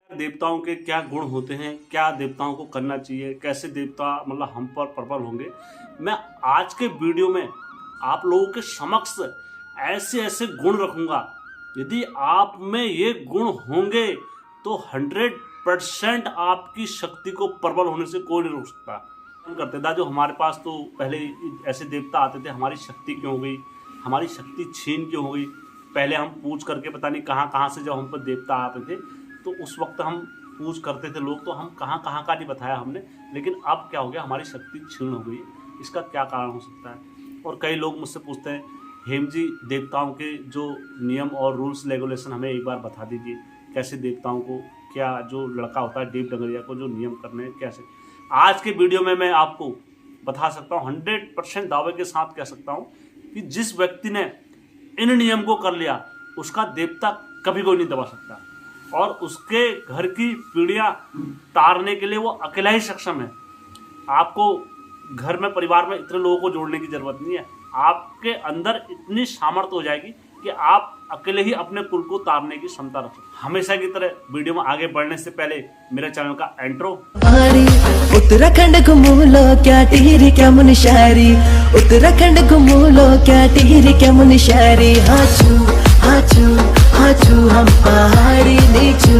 देवताओं के क्या गुण होते हैं, क्या देवताओं को करना चाहिए, कैसे देवता मतलब हम पर प्रबल होंगे, मैं आज के वीडियो में आप लोगों के समक्ष ऐसे ऐसे गुण रखूंगा। यदि आप में ये गुण होंगे तो 100% आपकी शक्ति को प्रबल होने से कोई नहीं रोक सकता। करते था जो हमारे पास तो पहले ऐसे देवता आते थे, हमारी शक्ति क्यों हो गई, हमारी शक्ति छीन क्यों हो गई। पहले हम पूछ करके पता नहीं कहाँ कहाँ से जब हम पर देवता आते थे तो उस वक्त हम पूछ करते थे लोग, तो हम कहाँ कहाँ का नहीं बताया हमने। लेकिन अब क्या हो गया, हमारी शक्ति क्षीण हो गई, इसका क्या कारण हो सकता है। और कई लोग मुझसे पूछते हैं, हेम जी देवताओं के जो नियम और रूल्स रेगुलेशन हमें एक बार बता दीजिए, कैसे देवताओं को, क्या जो लड़का होता है डीप डंगरिया को जो नियम करने हैं कैसे। आज के वीडियो में मैं आपको बता सकता हूँ, 100% दावे के साथ कह सकता हूँ कि जिस व्यक्ति ने इन नियम को कर लिया उसका देवता कभी कोई नहीं दबा सकता, और उसके घर की पीढ़ियां तारने के लिए वो अकेला ही सक्षम है। आपको घर में परिवार में इतने लोगों को जोड़ने की जरूरत नहीं है, आपके अंदर इतनी सामर्थ्य हो जाएगी कि आप अकेले ही अपने कुल को तारने की क्षमता रखें। हमेशा की तरह वीडियो में आगे बढ़ने से पहले मेरे चैनल का इंट्रो। उत्तराखंड घुमूलो क्या टिहरी क्या मुनशारी, उत्तराखंड घुमूलो क्या टिहरी क्या मुनशारी। हाचू हाचू हाचू हम पहाड़ी नीचू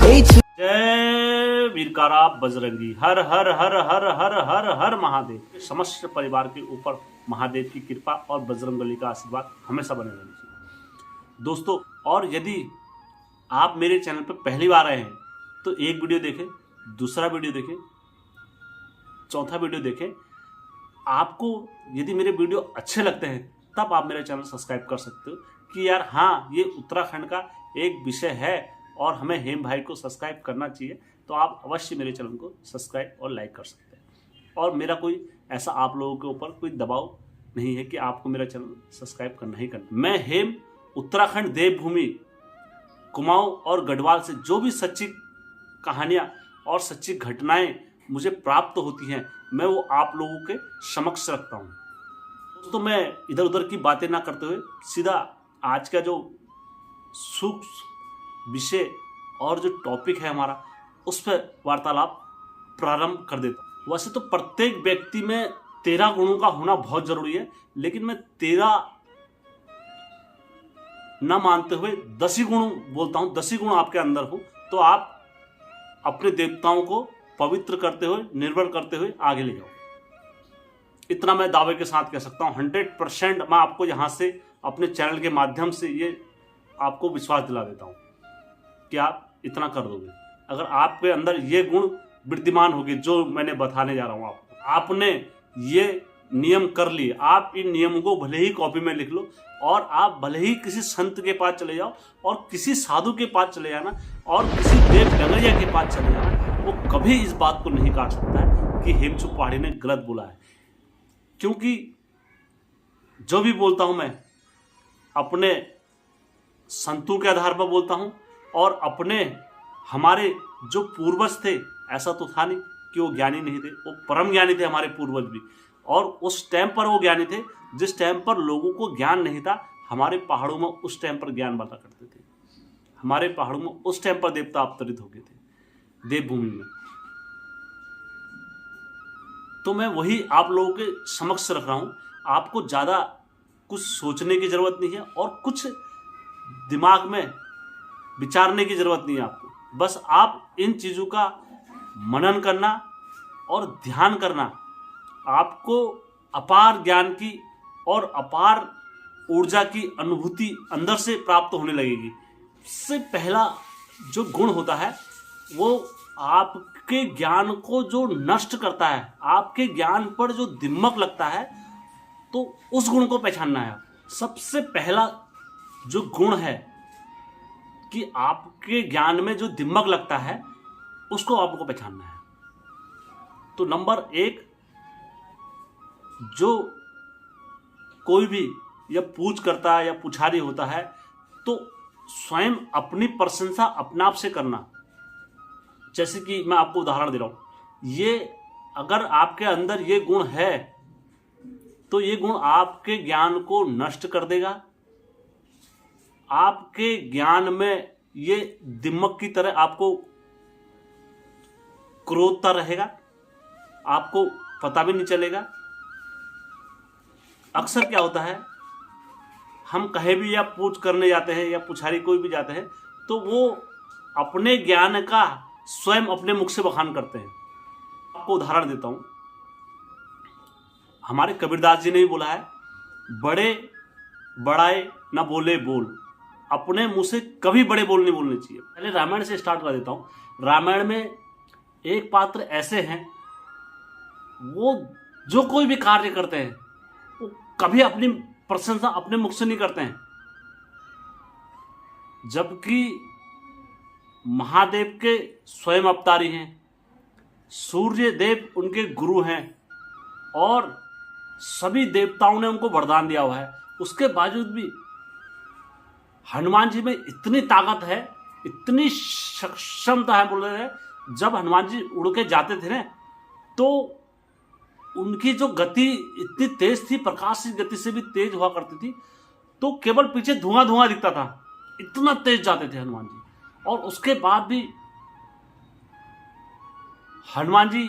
नीचू। जय वीरकारा बजरंगी, हर हर हर हर हर हर हर महादेव। समस्त परिवार के ऊपर महादेव की कृपा और बजरंगबली का आशीर्वाद हमेशा बने रहना चाहिए दोस्तों। और यदि आप मेरे चैनल पर पहली बार आए हैं तो एक वीडियो देखें, दूसरा वीडियो देखें, चौथा वीडियो देखें। आपको यदि मेरे वीडियो अच्छे लगते हैं तब आप मेरा चैनल सब्सक्राइब कर सकते हो कि यार हाँ, ये उत्तराखंड का एक विषय है और हमें हेम भाई को सब्सक्राइब करना चाहिए, तो आप अवश्य मेरे चैनल को सब्सक्राइब और लाइक कर सकते हैं। और मेरा कोई ऐसा आप लोगों के ऊपर कोई दबाव नहीं है कि आपको मेरा चैनल सब्सक्राइब करना ही करना। मैं हेम उत्तराखंड देवभूमि कुमाऊं और गढ़वाल से जो भी सच्ची कहानियाँ और सच्ची घटनाएं मुझे प्राप्त होती हैं, मैं वो आप लोगों के समक्ष रखता हूँ दोस्तों। मैं इधर उधर की बातें ना करते हुए सीधा आज का जो सूक्ष्म विषय और जो टॉपिक है हमारा, उस पर वार्तालाप प्रारंभ कर देता हूँ। वैसे तो प्रत्येक व्यक्ति में 13 गुणों का होना बहुत जरूरी है, लेकिन मैं 13 न मानते हुए 10 ही गुण बोलता हूँ। 10 ही गुण आपके अंदर हो तो आप अपने देवताओं को पवित्र करते हुए, निर्भर करते हुए आगे ले जाओ। इतना मैं दावे के साथ कह सकता हूँ। 100% मैं आपको यहाँ से अपने चैनल के माध्यम से ये आपको विश्वास दिला देता हूँ कि आप इतना कर दोगे। अगर आपके अंदर ये गुण विद्यमान होगी जो मैंने बताने जा रहा हूँ आपको, आपने ये नियम कर लिए, आप इन नियम को भले ही कॉपी में लिख लो और आप भले ही किसी संत के पास चले जाओ और किसी साधु के पास चले जाना और किसी देव डंगरिया के पास चले जाना, वो कभी इस बात को नहीं काट सकता है कि हेमचू पहाड़ी ने गलत बोला है। क्योंकि जो भी बोलता हूं मैं अपने संतों के आधार पर बोलता हूं और अपने हमारे जो पूर्वज थे, ऐसा तो था नहीं कि वो ज्ञानी नहीं थे, वो परम ज्ञानी थे हमारे पूर्वज भी। और उस टाइम पर वो ज्ञानी थे जिस टाइम पर लोगों को ज्ञान नहीं था। हमारे पहाड़ों में उस टाइम पर ज्ञान बांटा करते थे, हमारे पहाड़ों में उस टाइम पर देवता अवतरित हो गए थे देवभूमि में। तो मैं वही आप लोगों के समक्ष रख रहा हूं। आपको ज्यादा कुछ सोचने की जरूरत नहीं है और कुछ दिमाग में विचारने की जरूरत नहीं है आपको। बस आप इन चीजों का मनन करना और ध्यान करना, आपको अपार ज्ञान की और अपार ऊर्जा की अनुभूति अंदर से प्राप्त होने लगेगी। सबसे पहला जो गुण होता है वो आपके ज्ञान को जो नष्ट करता है, आपके ज्ञान पर जो दिमक लगता है, तो उस गुण को पहचानना है। सबसे पहला जो गुण है कि आपके ज्ञान में जो दिमक लगता है उसको आपको पहचानना है। तो नंबर 1, जो कोई भी या पूछ करता है या पुछारी होता है तो स्वयं अपनी प्रशंसा अपने आप से करना। जैसे कि मैं आपको उदाहरण दे रहा हूं, ये अगर आपके अंदर ये गुण है तो ये गुण आपके ज्ञान को नष्ट कर देगा, आपके ज्ञान में ये दिमक की तरह आपको क्रोधता रहेगा, आपको पता भी नहीं चलेगा। अक्सर क्या होता है, हम कहीं भी या पूछ करने जाते हैं या पुछारी कोई भी जाते हैं तो वो अपने ज्ञान का स्वयं अपने मुख से बखान करते हैं। आपको उदाहरण देता हूं, हमारे कबीरदास जी ने भी बोला है, बड़े बड़ाए ना बोले बोल, अपने मुंह से कभी बड़े बोल नहीं बोलने चाहिए। पहले रामायण से स्टार्ट कर देता हूं। रामायण में एक पात्र ऐसे हैं, वो जो कोई भी कार्य करते हैं वो कभी अपनी प्रशंसा अपने मुख से नहीं करते हैं, जबकि महादेव के स्वयं अवतारी हैं, सूर्य देव उनके गुरु हैं और सभी देवताओं ने उनको वरदान दिया हुआ है। उसके बावजूद भी हनुमान जी में इतनी ताकत है, इतनी सक्षमता है, बोल रहे हैं जब हनुमान जी उड़ के जाते थे ना तो उनकी जो गति इतनी तेज थी, प्रकाश की गति से भी तेज हुआ करती थी, तो केवल पीछे धुआं धुआं दिखता था, इतना तेज जाते थे हनुमान जी। और उसके बाद भी हनुमान जी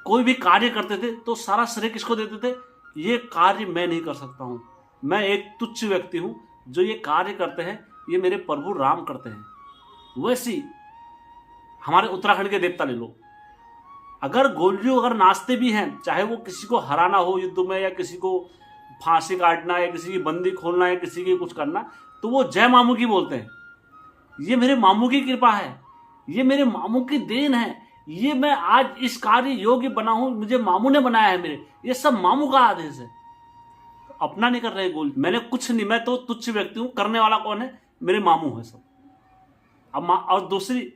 कोई भी कार्य करते थे तो सारा श्रेय किसको देते थे, ये कार्य मैं नहीं कर सकता हूं, मैं एक तुच्छ व्यक्ति हूं, जो ये कार्य करते हैं ये मेरे प्रभु राम करते हैं। वैसी हमारे उत्तराखंड के देवता ले लो, अगर गोलजू अगर नाचते भी हैं, चाहे वो किसी को हराना हो युद्ध में या किसी को फांसी काटना या किसी की बंदी खोलना या किसी की कुछ करना, तो वो जय मामू की बोलते हैं। ये मेरे मामू की कृपा है, ये मेरे मामू की देन है, ये मैं आज इस कार्य योग्य बना हूं, मुझे मामू ने बनाया है, मेरे ये सब मामू का आदेश है। अपना नहीं कर रहे गोल, मैंने कुछ नहीं, मैं तो तुच्छ व्यक्ति हूं, करने वाला कौन है, मेरे मामू है सब। अब और दूसरी,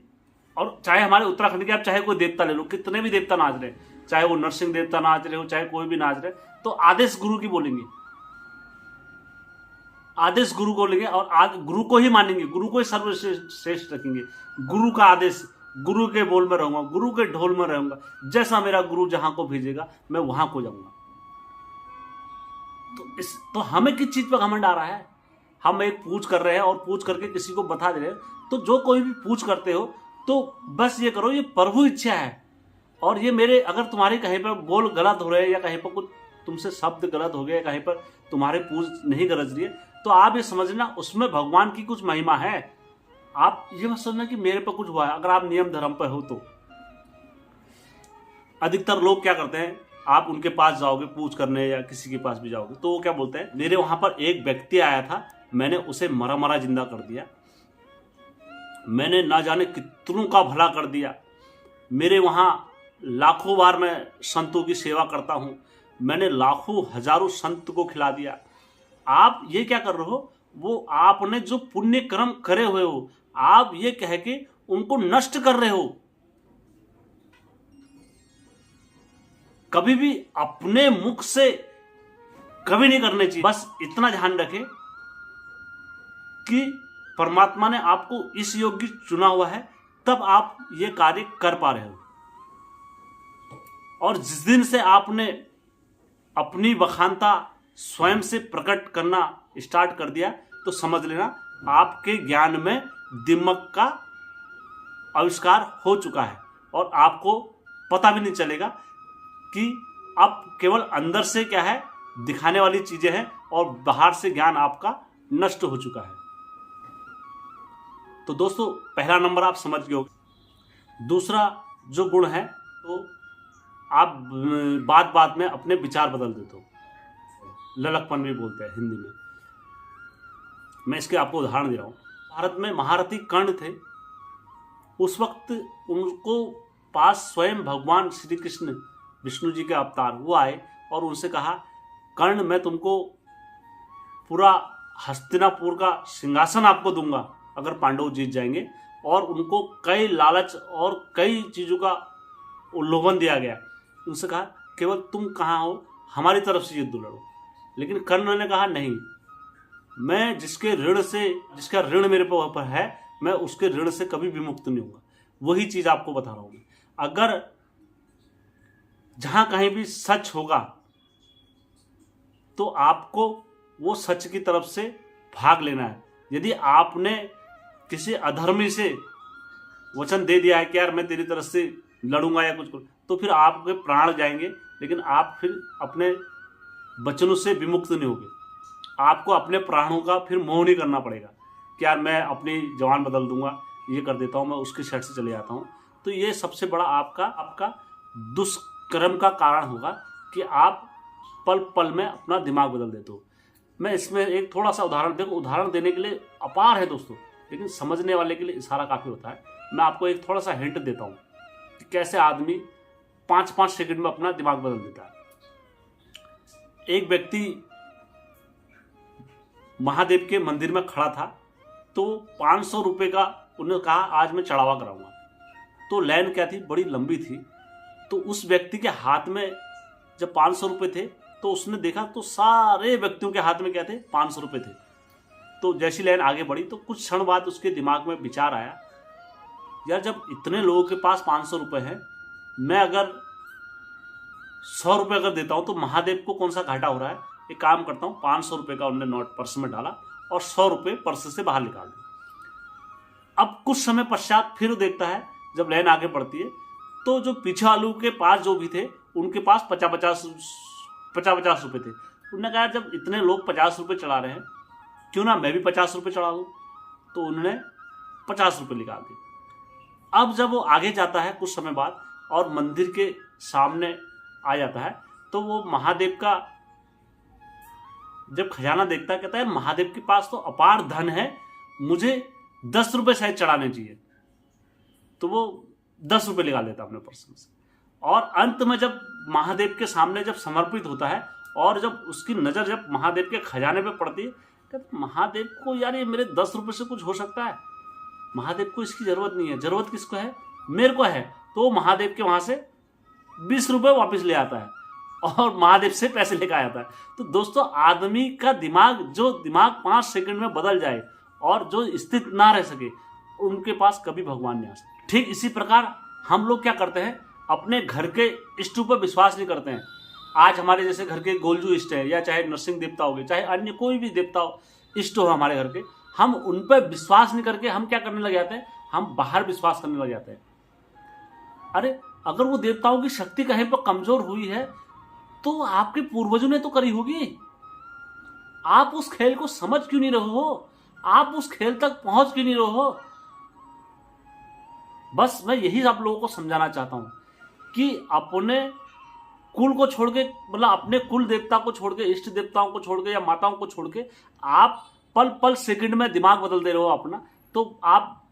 और चाहे हमारे उत्तराखंड के आप चाहे कोई देवता ले लो, कितने भी देवता नाच रहे, चाहे वो नरसिंह देवता नाच रहे हो, चाहे कोई भी नाच रहे, तो आदेश गुरु की बोलेंगे, आदेश गुरु को लेंगे और गुरु को ही मानेंगे, गुरु को ही सर्वश्रेष्ठ रखेंगे। गुरु का आदेश, गुरु के बोल में रहूंगा, गुरु के ढोल में रहूंगा, जैसा मेरा गुरु जहां को भेजेगा मैं वहां को जाऊंगा। तो हमें किस चीज पर घमंड आ रहा है, हम एक पूछ कर रहे हैं और पूछ करके किसी को बता दे रहे हैं। तो जो कोई भी पूछ करते हो तो बस ये करो, ये प्रभु इच्छा है, और ये मेरे, अगर तुम्हारे कहीं पर बोल गलत हो रहे हैं या कहीं पर कुछ तुमसे शब्द गलत हो गया, कहीं पर तुम्हारे पूछ नहीं गरज रही है, तो आप ये समझना उसमें भगवान की कुछ महिमा है। आप ये मत समझना कि मेरे पर कुछ हुआ है, अगर आप नियम धर्म पर हो तो। अधिकतर लोग क्या करते हैं, आप उनके पास जाओगे पूछ करने या किसी के पास भी जाओगे तो वो क्या बोलते हैं, मेरे वहां पर एक व्यक्ति आया था, मैंने उसे मरा मरा जिंदा कर दिया, मैंने ना जाने कितनों का भला कर दिया, मेरे वहां लाखों बार मैं संतों की सेवा करता हूं, मैंने लाखों हजारों संत को खिला दिया। आप ये क्या कर रहे हो, वो आपने जो पुण्य कर्म करे हुए हो, आप ये कह के उनको नष्ट कर रहे हो। कभी भी अपने मुख से कभी नहीं करने चाहिए। बस इतना ध्यान रखें कि परमात्मा ने आपको इस योग्य चुना हुआ है, तब आप ये कार्य कर पा रहे हो। और जिस दिन से आपने अपनी बखानता स्वयं से प्रकट करना स्टार्ट कर दिया, तो समझ लेना आपके ज्ञान में दिमाग का आविष्कार हो चुका है और आपको पता भी नहीं चलेगा कि अब केवल अंदर से क्या है दिखाने वाली चीजें हैं और बाहर से ज्ञान आपका नष्ट हो चुका है। तो दोस्तों, पहला नंबर आप समझ गए हो। दूसरा जो गुण है, तो आप बात बात में अपने विचार बदल देते हो, ललकपन भी बोलते हैं हिंदी में। मैं इसके आपको उदाहरण दे रहा हूँ। भारत में महारथी कर्ण थे, उस वक्त उनको पास स्वयं भगवान श्री कृष्ण विष्णु जी के अवतार वो आए और उनसे कहा, कर्ण मैं तुमको पूरा हस्तिनापुर का सिंहासन आपको दूंगा अगर पांडव जीत जाएंगे। और उनको कई लालच और कई चीज़ों का उल्लंघन दिया गया। उनसे कहा केवल तुम कहाँ हो, हमारी तरफ से युद्ध लड़ो। लेकिन कर्ण ने कहा नहीं, मैं जिसके ऋण से, जिसका ऋण मेरे पर है, मैं उसके ऋण से कभी भी मुक्त नहीं होगा। वही चीज आपको बता रहा हूं मैं। अगर जहां कहीं भी सच होगा तो आपको वो सच की तरफ से भाग लेना है। यदि आपने किसी अधर्मी से वचन दे दिया है कि यार मैं तेरी तरफ से लड़ूंगा या कुछ करूँ, तो फिर आपके प्राण जाएंगे, लेकिन आप फिर अपने वचनों से विमुक्त नहीं होगे। आपको अपने प्राणों का फिर मोह नहीं करना पड़ेगा कि यार मैं अपनी जवान बदल दूंगा, ये कर देता हूँ, मैं उसके साइड से चले जाता हूँ। तो ये सबसे बड़ा आपका दुष्कर्म का कारण होगा कि आप पल पल में अपना दिमाग बदल देते हो। मैं इसमें एक थोड़ा सा उदाहरण देने के लिए अपार है दोस्तों, लेकिन समझने वाले के लिए इशारा काफ़ी होता है। मैं आपको एक थोड़ा सा हिंट देता हूँ कि कैसे आदमी 5-5 सेकंड में अपना दिमाग बदल देता है। एक व्यक्ति महादेव के मंदिर में खड़ा था, तो 500 रुपये का उन्होंने कहा आज मैं चढ़ावा कराऊंगा। तो लाइन क्या थी, बड़ी लंबी थी। तो उस व्यक्ति के हाथ में जब 500 रुपये थे, तो उसने देखा तो सारे व्यक्तियों के हाथ में क्या थे, 500 रुपये थे। तो जैसी लाइन आगे बढ़ी तो कुछ क्षण बाद उसके दिमाग में विचार आया, यार जब इतने लोगों के पास 500 रुपये हैं, मैं अगर 100 रुपये अगर देता हूँ तो महादेव को कौन सा घाटा हो रहा है। एक काम करता हूँ, 500 रुपये का उन्होंने नोट पर्स में डाला और 100 रुपये पर्स से बाहर निकाल दिए। अब कुछ समय पश्चात फिर देखता है, जब लाइन आगे बढ़ती है, तो जो पीछे वालों के पास जो भी थे उनके पास 50-50 रुपये थे। उन्होंने कहा जब इतने लोग 50 रुपये चढ़ा रहे हैं, क्यों ना मैं भी 50 रुपये चढ़ा दूँ। तो उन्होंने 50 रुपये निकाल दिए। अब जब वो आगे जाता है कुछ समय बाद और मंदिर के सामने आ जाता है, तो वो महादेव का जब खजाना देखता है, कहता है महादेव के पास तो अपार धन है, मुझे 10 रुपये शायद चढ़ाने चाहिए। तो वो 10 रुपये निकाल लेता अपने पर्सन से। और अंत में जब महादेव के सामने जब समर्पित होता है और जब उसकी नज़र जब महादेव के खजाने पे पड़ती है, कहते महादेव को यार ये मेरे 10 रुपये से कुछ हो सकता है, महादेव को इसकी ज़रूरत नहीं है, ज़रूरत किसको है, मेरे को है। तो वो महादेव के वहाँ से 20 रुपये वापस ले आता है और महादेव से पैसे लेकर आता है। तो दोस्तों आदमी का दिमाग 5 सेकंड में बदल जाए और जो स्थित ना रह सके, उनके पास कभी भगवान नहीं आ सकते। ठीक इसी प्रकार हम लोग क्या करते हैं, अपने घर के इष्टों पर विश्वास नहीं करते हैं। आज हमारे जैसे घर के गोलजू इष्ट है, या चाहे नरसिंह देवता हो गए, चाहे अन्य कोई भी देवता इष्ट हो हमारे घर के, हम उन पर विश्वास नहीं करके हम क्या करने लग जाते हैं, हम बाहर विश्वास करने लग जाते हैं। अरे अगर वो देवताओं की शक्ति कहीं पर कमजोर हुई है तो आपके पूर्वजों ने तो करी होगी। आप उस खेल को समझ क्यों नहीं रहे हो, आप उस खेल तक पहुंच क्यों नहीं रहे हो। बस मैं यही आप लोगों को समझाना चाहता हूं कि अपने कुल को छोड़ के, मतलब अपने कुल देवता को छोड़ के, इष्ट देवताओं को छोड़ के या माताओं को छोड़ के आप पल पल सेकंड में दिमाग बदल दे रहे हो अपना, तो आप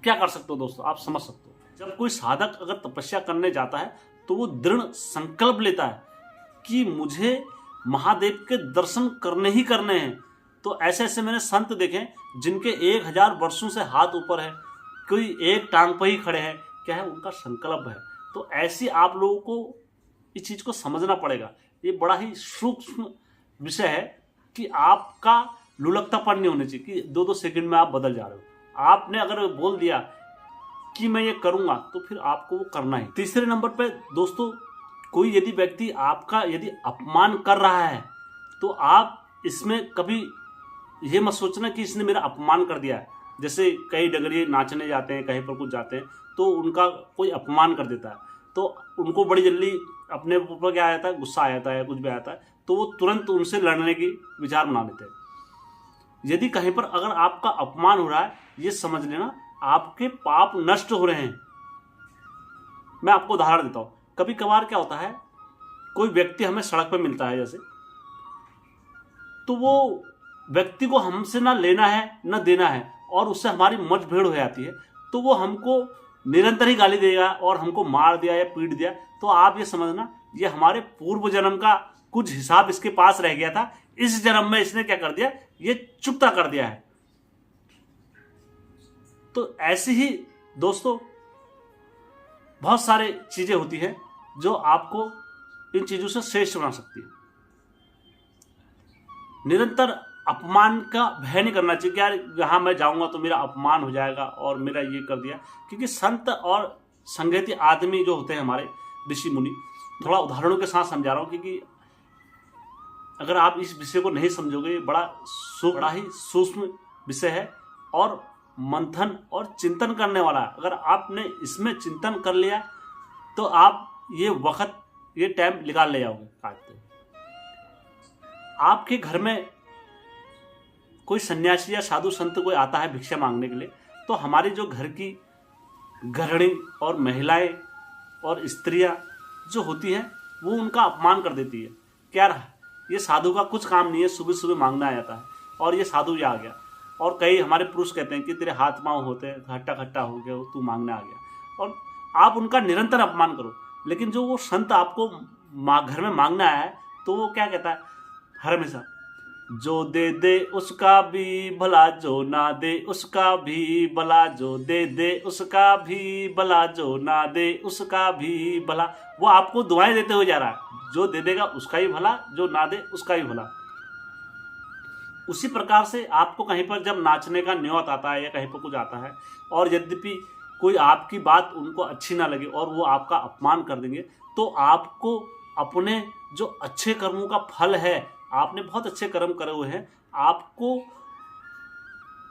क्या कर सकते हो दोस्तों, आप समझ सकते हो। जब कोई साधक अगर तपस्या करने जाता है तो वो दृढ़ संकल्प लेता है कि मुझे महादेव के दर्शन करने ही करने हैं। तो ऐसे ऐसे मैंने संत देखे जिनके 1000 वर्षों से हाथ ऊपर है, कोई एक टांग पर ही खड़े हैं, क्या है उनका संकल्प है। तो ऐसी आप लोगों को इस चीज़ को समझना पड़ेगा। ये बड़ा ही सूक्ष्म विषय है कि आपका लुलकतापन नहीं होना चाहिए कि 2-2 सेकंड में आप बदल जा रहे हो। आपने अगर बोल दिया कि मैं ये करूँगा तो फिर आपको वो करना है। तीसरे नंबर पे दोस्तों, कोई यदि व्यक्ति आपका यदि अपमान कर रहा है तो आप इसमें कभी ये मत सोचना कि इसने मेरा अपमान कर दिया है। जैसे कई डगरिये नाचने जाते हैं, कहीं पर कुछ जाते हैं, तो उनका कोई अपमान कर देता है, तो उनको बड़ी जल्दी अपने ऊपर क्या आ जाता है, गुस्सा आ जाता है, कुछ भी आता है, तो वो तुरंत उनसे लड़ने की विचार बना लेते हैं। यदि कहीं पर अगर आपका अपमान हो रहा है, ये समझ लेना आपके पाप नष्ट हो रहे हैं। मैं आपको उदाहरण देता हूँ। कभी कभार क्या होता है, कोई व्यक्ति हमें सड़क पर मिलता है जैसे, तो वो व्यक्ति को हमसे ना लेना है ना देना है और उससे हमारी मतभेड़ हो जाती है, तो वो हमको निरंतर ही गाली देगा और हमको मार दिया या पीट दिया, तो आप ये समझना ये हमारे पूर्व जन्म का कुछ हिसाब इसके पास रह गया था, इस जन्म में इसने क्या कर दिया, ये चुकता कर दिया है। तो ऐसी ही दोस्तों बहुत सारी चीजें होती हैं जो आपको इन चीजों से श्रेष्ठ बना सकती है। निरंतर अपमान का भय नहीं करना चाहिए कि यार यहाँ मैं जाऊंगा तो मेरा अपमान हो जाएगा और मेरा ये कर दिया, क्योंकि संत और संगीती आदमी जो होते हैं हमारे ऋषि मुनि, थोड़ा उदाहरणों के साथ समझा रहा हूँ क्योंकि अगर आप इस विषय को नहीं समझोगे, बड़ा ही सूक्ष्म विषय है और मंथन और चिंतन करने वाला है। अगर आपने इसमें चिंतन कर लिया तो आप ये वक्त, ये टाइम निकाल ले जाओगे काटते। आपके घर में कोई सन्यासी या साधु संत कोई आता है भिक्षा मांगने के लिए, तो हमारी जो घर की गृहिणी और महिलाएं और स्त्रियां जो होती हैं वो उनका अपमान कर देती है कि यार ये साधु का कुछ काम नहीं है, सुबह सुबह मांगना आ जाता है और ये साधु ये आ गया। और कई हमारे पुरुष कहते हैं कि तेरे हाथ पाँव होते हैं, खट्टा खट्टा हो गया, तू मांगने आ गया। और आप उनका निरंतर अपमान करो, लेकिन जो वो संत आपको घर में मांगना आया है तो वो क्या कहता है हर हमेशा, जो दे दे उसका भी भला, जो ना दे उसका भी भला, जो दे दे उसका भी भला, जो ना दे उसका भी भला। वो आपको दुआएं देते हुए जा रहा है, जो दे देगा उसका ही भला, जो ना दे उसका ही भला। उसी प्रकार से आपको कहीं पर जब नाचने का न्योत आता है या कहीं पर कुछ आता है और यद्यपि कोई आपकी बात उनको अच्छी ना लगे और वो आपका अपमान कर देंगे, तो आपको अपने जो अच्छे कर्मों का फल है, आपने बहुत अच्छे कर्म करे हुए हैं, आपको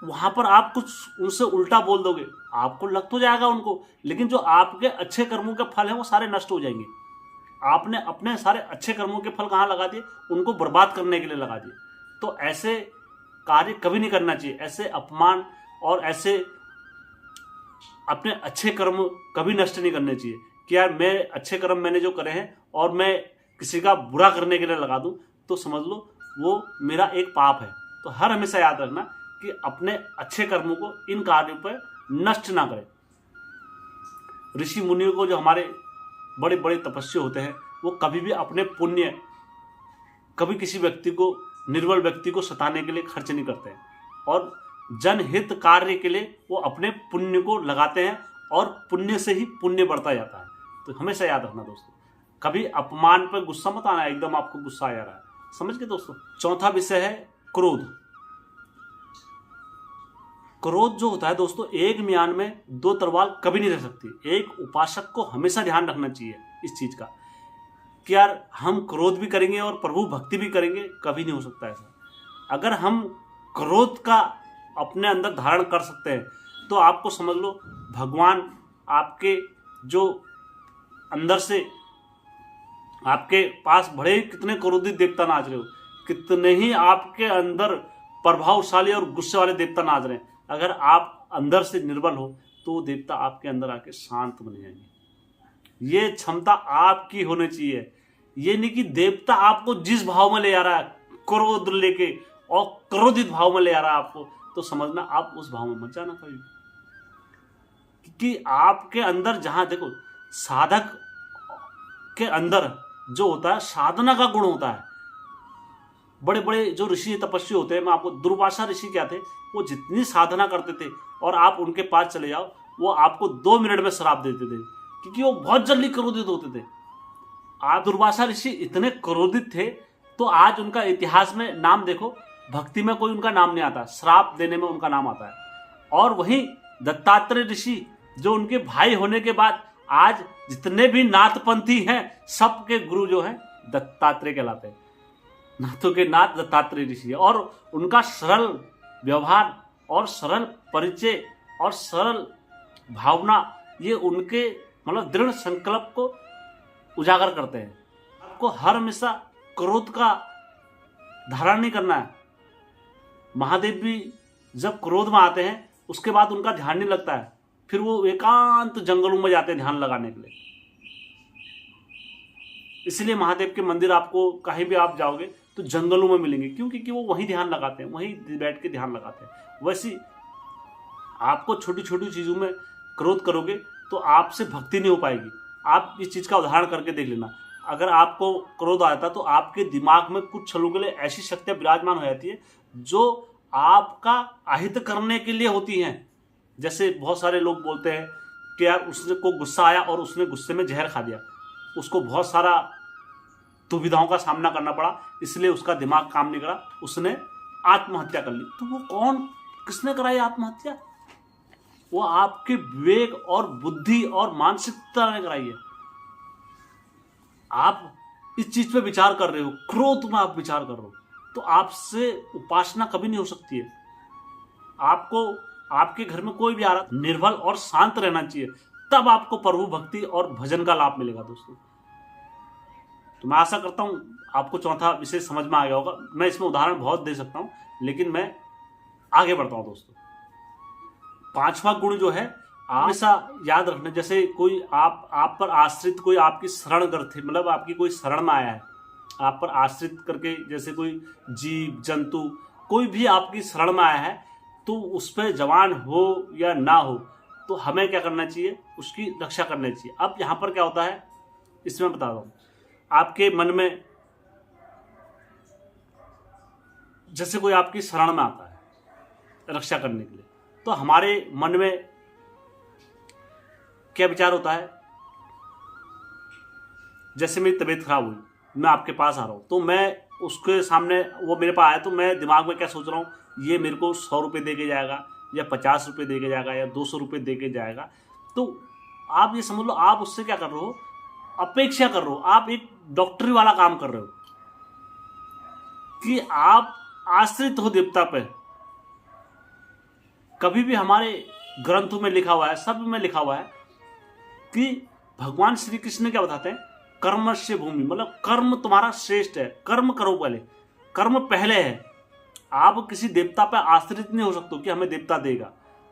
वहां पर आप कुछ उनसे उल्टा बोल दोगे, आपको लग तो जाएगा उनको, लेकिन जो आपके अच्छे कर्मों के फल हैं वो सारे नष्ट हो जाएंगे। आपने अपने सारे अच्छे कर्मों के फल कहाँ लगा दिए, उनको बर्बाद करने के लिए लगा दिए। तो ऐसे कार्य कभी नहीं करना चाहिए, ऐसे अपमान और ऐसे अपने अच्छे कर्म कभी नष्ट नहीं करने चाहिए कि यार मैं अच्छे कर्म मैंने जो करे हैं और मैं किसी का बुरा करने के लिए लगा दूं, तो समझ लो वो मेरा एक पाप है। तो हर हमेशा याद रखना कि अपने अच्छे कर्मों को इन कार्यों पर नष्ट ना करें। ऋषि मुनियों को जो हमारे बड़े बड़े तपस्वी होते हैं वो कभी भी अपने पुण्य, कभी किसी व्यक्ति को, निर्बल व्यक्ति को सताने के लिए खर्च नहीं करते हैं और जनहित कार्य के लिए वो अपने पुण्य को लगाते हैं और पुण्य से ही पुण्य बढ़ता जाता है। तो हमेशा याद रखना दोस्तों, कभी अपमान पर गुस्सा मत आना, एकदम आपको गुस्सा आ जा रहा है, समझ गए दोस्तों। चौथा विषय है क्रोध। क्रोध जो होता है दोस्तों, एक म्यान में दो तलवार कभी नहीं रह सकती। एक उपासक को हमेशा ध्यान रखना चाहिए इस चीज का कि यार हम क्रोध भी करेंगे और प्रभु भक्ति भी करेंगे, कभी नहीं हो सकता ऐसा। अगर हम क्रोध का अपने अंदर धारण कर सकते हैं तो आपको समझ लो भगवान आपके जो अंदर से आपके पास बड़े कितने क्रोधित देवता नाच रहे हो, कितने ही आपके अंदर प्रभावशाली और गुस्से वाले देवता नाच रहे हैं, अगर आप अंदर से निर्बल हो तो वो देवता आपके अंदर आके शांत बन जाएंगे। ये क्षमता आपकी होनी चाहिए। ये नहीं कि देवता आपको जिस भाव में ले आ रहा है क्रोध लेके और क्रोधित भाव में ले आ रहा है आपको, तो समझना आप उस भाव में मत जाना कभी, क्योंकि आपके अंदर जहां देखो साधक के अंदर जो होता है साधना का गुण होता है। बड़े बड़े जो ऋषि तपस्वी होते हैं, मैं आपको, दुर्वासा ऋषि क्या थे, वो जितनी साधना करते थे और आप उनके पास चले जाओ वो आपको 2 मिनट में श्राप देते थे, क्योंकि वो बहुत जल्दी क्रोधित होते थे। आप दुर्वासा ऋषि इतने क्रोधित थे तो आज उनका इतिहास में नाम देखो, भक्ति में कोई उनका नाम नहीं आता, श्राप देने में उनका नाम आता है। और वहीं दत्तात्रेय ऋषि जो उनके भाई होने के बाद आज जितने भी नाथपंथी हैं सबके गुरु जो हैं दत्तात्रेय कहलाते हैं। नाथों के नाथ दत्तात्रेय ऋषि है और उनका सरल व्यवहार और सरल परिचय और सरल भावना ये उनके मतलब दृढ़ संकल्प को उजागर करते हैं। आपको हर हमेशा क्रोध का धारण नहीं करना है। महादेव भी जब क्रोध में आते हैं उसके बाद उनका ध्यान नहीं लगता है, फिर वो एकांत जंगलों में जाते हैं ध्यान लगाने के लिए। इसलिए महादेव के मंदिर आपको कहीं भी आप जाओगे तो जंगलों में मिलेंगे, क्योंकि वो वहीं ध्यान लगाते हैं, वहीं बैठ के ध्यान लगाते हैं। वैसे आपको छोटी छोटी चीजों में क्रोध करोगे तो आपसे भक्ति नहीं हो पाएगी। आप इस चीज का उदाहरण करके देख लेना, अगर आपको क्रोध आता है तो आपके दिमाग में कुछ क्षणों के लिए ऐसी शक्तियां विराजमान हो जाती है जो आपका अहित करने के लिए होती हैं। जैसे बहुत सारे लोग बोलते हैं कि यार उसने को गुस्सा आया और उसने गुस्से में जहर खा दिया, उसको बहुत सारा दुविधाओं का सामना करना पड़ा, इसलिए उसका दिमाग काम नहीं करा, उसने आत्महत्या कर ली। तो वो कौन, किसने कराई आत्महत्या? वो आपके विवेक और बुद्धि और मानसिकता ने कराई है। आप इस चीज पे विचार कर रहे हो, क्रोध में आप विचार कर रहे हो, तो आपसे उपासना कभी नहीं हो सकती है। आपको आपके घर में कोई भी आ रहा निर्बल और शांत रहना चाहिए, तब आपको प्रभु भक्ति और भजन का लाभ मिलेगा दोस्तों। तो मैं आशा करता हूं आपको चौथा विषय समझ में आ गया होगा। मैं इसमें उदाहरण बहुत दे सकता हूं, लेकिन मैं आगे बढ़ता हूं दोस्तों। पांचवा गुण जो है, हमेशा याद रखना, जैसे कोई आप पर आश्रित, कोई आपकी शरण ग्रथे, मतलब आपकी कोई शरण में आया है, आप पर आश्रित करके, जैसे कोई जीव जंतु कोई भी आपकी शरण में आया है, तो उस पर जवान हो या ना हो, तो हमें क्या करना चाहिए, उसकी रक्षा करनी चाहिए। अब यहाँ पर क्या होता है, इसमें बता रहा हूँ। आपके मन में जैसे कोई आपकी शरण में आता है रक्षा करने के लिए, तो हमारे मन में क्या विचार होता है, जैसे मेरी तबीयत खराब हुई, मैं आपके पास आ रहा हूं, तो मैं उसके सामने, वो मेरे पास आया, तो मैं दिमाग में क्या सोच रहा हूं, ये मेरे को 100 रुपये दे के जाएगा, या 50 रुपये दे के जाएगा, या 200 रुपये दे के जाएगा। तो आप ये समझ लो, आप उससे क्या कर रहे हो, अपेक्षा कर रहे हो, आप एक डॉक्टरी वाला काम कर रहे हो कि आप आश्रित हो देवता पे। कभी भी हमारे ग्रंथों में लिखा हुआ है, सब में लिखा हुआ है कि भगवान श्री कृष्ण क्या बताते हैं, कर्मस्य भूमि, मतलब कर्म तुम्हारा श्रेष्ठ है, कर्म करो पहले, कर्म पहले है। आप किसी देवता पर आश्रित नहीं हो सकते कि हमें देवता देगा।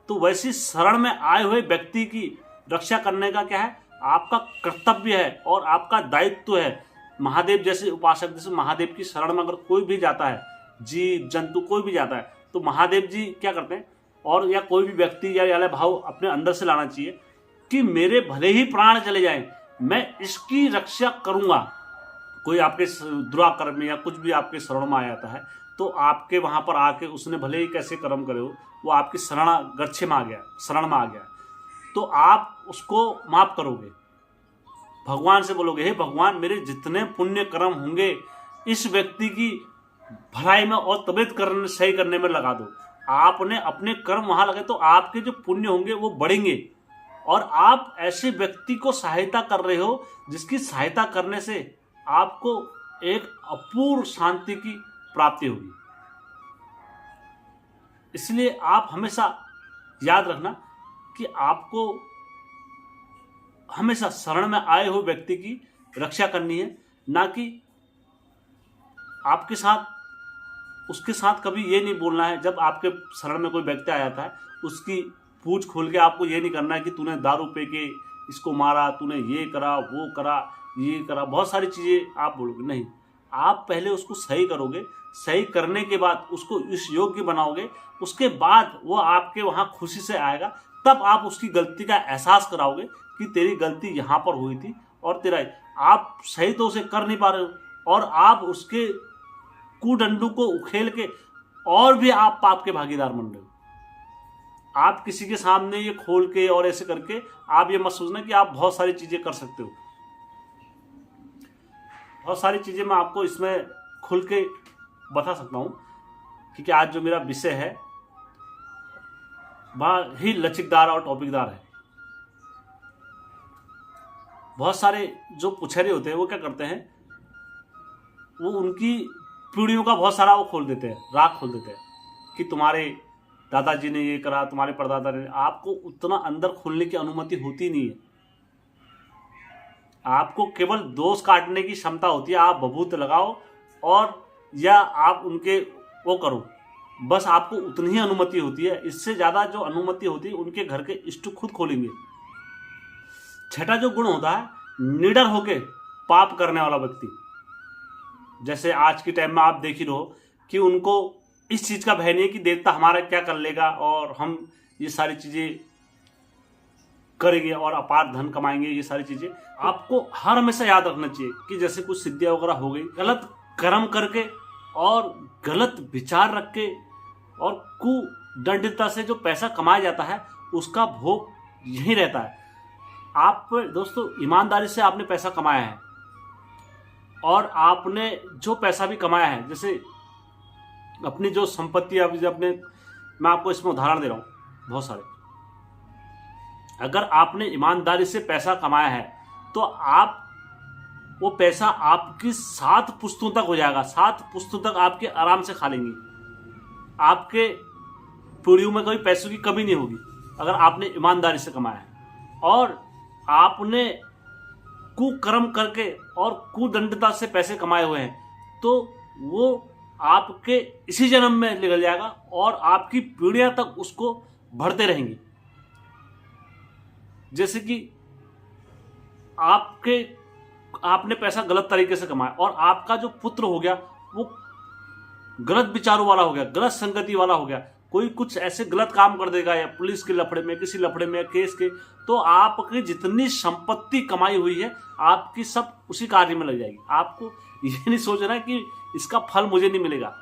तो वैसी शरण में आए हुए व्यक्ति की रक्षा करने का क्या है, आपका कर्तव्य है और आपका दायित्व है। महादेव जैसे उपासक, जैसे महादेव की शरण में अगर कोई भी जाता है, जीव जंतु कोई भी जाता है, तो महादेव जी क्या करते हैं, और या कोई भी व्यक्ति या भाव अपने अंदर से लाना चाहिए कि मेरे भले ही प्राण चले जाएं, मैं इसकी रक्षा करूंगा। कोई आपके दुराकर्म या कुछ भी आपके शरण में आ जाता है, तो आपके वहां पर आके उसने भले ही कैसे कर्म करे हो, वो आपकी शरण गच्छे में आ गया, शरण में आ गया, तो आप उसको माफ करोगे, भगवान से बोलोगे, हे भगवान मेरे जितने पुण्य कर्म होंगे इस व्यक्ति की भलाई में और तबीयत करने सही करने में लगा दो। आपने अपने कर्म वहां लगे तो आपके जो पुण्य होंगे वो बढ़ेंगे, और आप ऐसे व्यक्ति को सहायता कर रहे हो जिसकी सहायता करने से आपको एक अपूर्व शांति की प्राप्ति होगी। इसलिए आप हमेशा याद रखना कि आपको हमेशा शरण में आए हुए व्यक्ति की रक्षा करनी है, ना कि आपके साथ उसके साथ कभी ये नहीं बोलना है। जब आपके शरण में कोई व्यक्ति आ जाता है, उसकी पूछ खोल के आपको ये नहीं करना है कि तूने दारू पी के इसको मारा, तूने ये करा, वो करा, ये करा, बहुत सारी चीज़ें आप बोलोगे। नहीं, आप पहले उसको सही करोगे, सही करने के बाद उसको इस योग्य बनाओगे, उसके बाद वो आपके वहाँ खुशी से आएगा। तब आप उसकी गलती का एहसास कराओगे कि तेरी गलती यहाँ पर हुई थी और तेरा आप सही तो उसे कर नहीं पा रहे हो, और आप उसके कुडंडू को उखेल के और भी आप पाप के भागीदार बन रहे हो। आप किसी के सामने ये खोल के और ऐसे करके आप ये मत सोचना कि आप बहुत सारी चीजें कर सकते हो। बहुत सारी चीजें मैं आपको इसमें खुल के बता सकता हूं, क्योंकि आज जो मेरा विषय है वह ही लचकदार और टॉपिकदार है। बहुत सारे जो पुछेरे होते हैं वो क्या करते हैं, वो उनकी पीढ़ियों का बहुत सारा वो खोल देते हैं, राग खोल देते हैं कि तुम्हारे दादाजी ने ये करा, तुम्हारे परदादा ने। आपको उतना अंदर खोलने की अनुमति होती नहीं है। आपको केवल दोष काटने की क्षमता होती है। आप बबूत लगाओ और या आप उनके वो करो, बस आपको उतनी ही अनुमति होती है। इससे ज़्यादा जो अनुमति होती है उनके घर के इष्ट खुद खोलेंगे। छठा जो गुण होता है, निडर होके पाप करने वाला व्यक्ति। जैसे आज के टाइम में आप देख ही रहो कि उनको इस चीज़ का भय नहीं है कि देवता हमारा क्या कर लेगा, और हम ये सारी चीज़ें करेंगे और अपार धन कमाएंगे। ये सारी चीज़ें आपको हर हमेशा याद रखना चाहिए कि जैसे कुछ सिद्धियाँ वगैरह हो गई, गलत कर्म करके और गलत विचार रख के और कुदंडितता से जो पैसा कमाया जाता है उसका भोग यही रहता है। आप दोस्तों ईमानदारी से आपने पैसा कमाया है, और आपने जो पैसा भी कमाया है, जैसे अपनी जो संपत्ति अपने, मैं आपको इसमें उदाहरण दे रहा हूँ बहुत सारे। अगर आपने ईमानदारी से पैसा कमाया है तो आप वो पैसा आपकी 7 पुश्तों तक हो जाएगा। 7 पुश्तों तक आपके आराम से खा लेंगी। आपके पीढ़ियों में कोई पैसों की कमी नहीं होगी अगर आपने ईमानदारी से कमाया है। और आपने कुकर्म करके और कुदंडता से पैसे कमाए हुए हैं तो वो आपके इसी जन्म में निकल जाएगा और आपकी पीढ़ियां तक उसको बढ़ते रहेंगी। जैसे कि आपने पैसा गलत तरीके से कमाया और आपका जो पुत्र हो गया वो गलत विचारों वाला हो गया, गलत संगति वाला हो गया, कोई कुछ ऐसे गलत काम कर देगा या पुलिस के लफड़े में, किसी लफड़े में, केस के, तो आपकी जितनी संपत्ति कमाई हुई है आपकी सब उसी कार्य में लग जाएगी। आपको ये नहीं सोचना है कि इसका फल मुझे नहीं मिलेगा।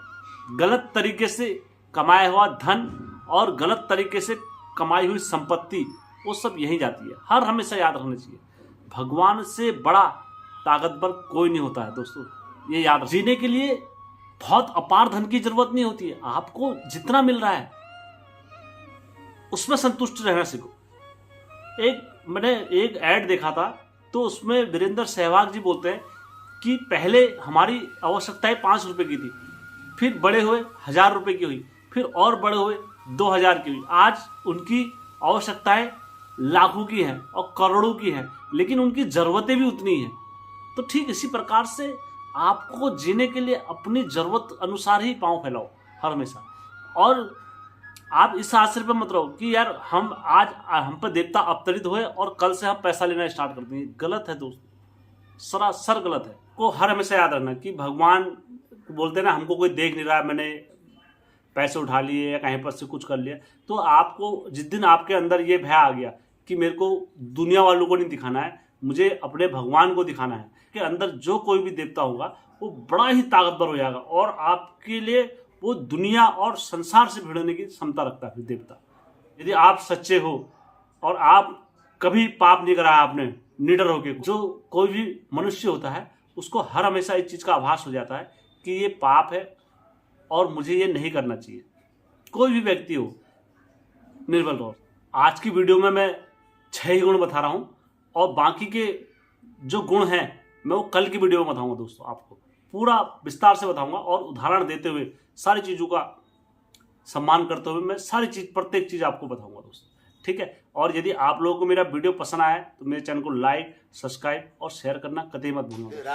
गलत तरीके से कमाया हुआ धन और गलत तरीके से कमाई हुई संपत्ति वो सब यहीं जाती है। हर हमेशा याद रखना चाहिए, भगवान से बड़ा ताकतवर कोई नहीं होता है दोस्तों। ये याद जीने के लिए बहुत अपार धन की जरूरत नहीं होती है। आपको जितना मिल रहा है उसमें संतुष्ट रहना सीखो। मैंने एक ऐड देखा था तो उसमें वीरेंद्र सहवाग जी बोलते हैं कि पहले हमारी आवश्यकताएं 5 रुपए की थी, फिर बड़े हुए 1000 रुपए की हुई, फिर और बड़े हुए 2000 की हुई। आज उनकी आवश्यकताएं लाखों की हैं और करोड़ों की हैं, लेकिन उनकी जरूरतें भी उतनी हैं। तो ठीक इसी प्रकार से आपको जीने के लिए अपनी जरूरत अनुसार ही पांव फैलाओ हर हमेशा। और आप इस आश्चर्य पे मत रहो कि यार हम पर देवता अवतरित हुए और कल से हम पैसा लेना स्टार्ट कर देंगे। गलत है दोस्तों, सरासर गलत है। को हर हमेशा याद रखना कि भगवान बोलते हैं ना, हमको कोई देख नहीं रहा है, मैंने पैसे उठा लिए या कहीं पर से कुछ कर लिया, तो आपको जिस दिन आपके अंदर ये भय आ गया कि मेरे को दुनिया वालों को नहीं दिखाना है, मुझे अपने भगवान को दिखाना है, के अंदर जो कोई भी देवता होगा वो बड़ा ही ताकतवर हो जाएगा और आपके लिए वो दुनिया और संसार से भिड़ने की क्षमता रखता है देवता। यदि आप सच्चे हो और आप कभी पाप नहीं करा आपने निडर होके, जो कोई भी मनुष्य होता है उसको हर हमेशा इस चीज का आभास हो जाता है कि ये पाप है और मुझे ये नहीं करना चाहिए। कोई भी व्यक्ति हो, निर्बल रहो। आज की वीडियो में मैं 6 ही गुण बता रहा हूं और बाकी के जो गुण हैं मैं वो कल की वीडियो में बताऊंगा दोस्तों। आपको पूरा विस्तार से बताऊंगा और उदाहरण देते हुए सारी चीजों का सम्मान करते हुए मैं प्रत्येक चीज आपको बताऊंगा दोस्तों, ठीक है। और यदि आप लोगों को मेरा वीडियो पसंद आया तो मेरे चैनल को लाइक, सब्सक्राइब और शेयर करना कतई मत भूलना।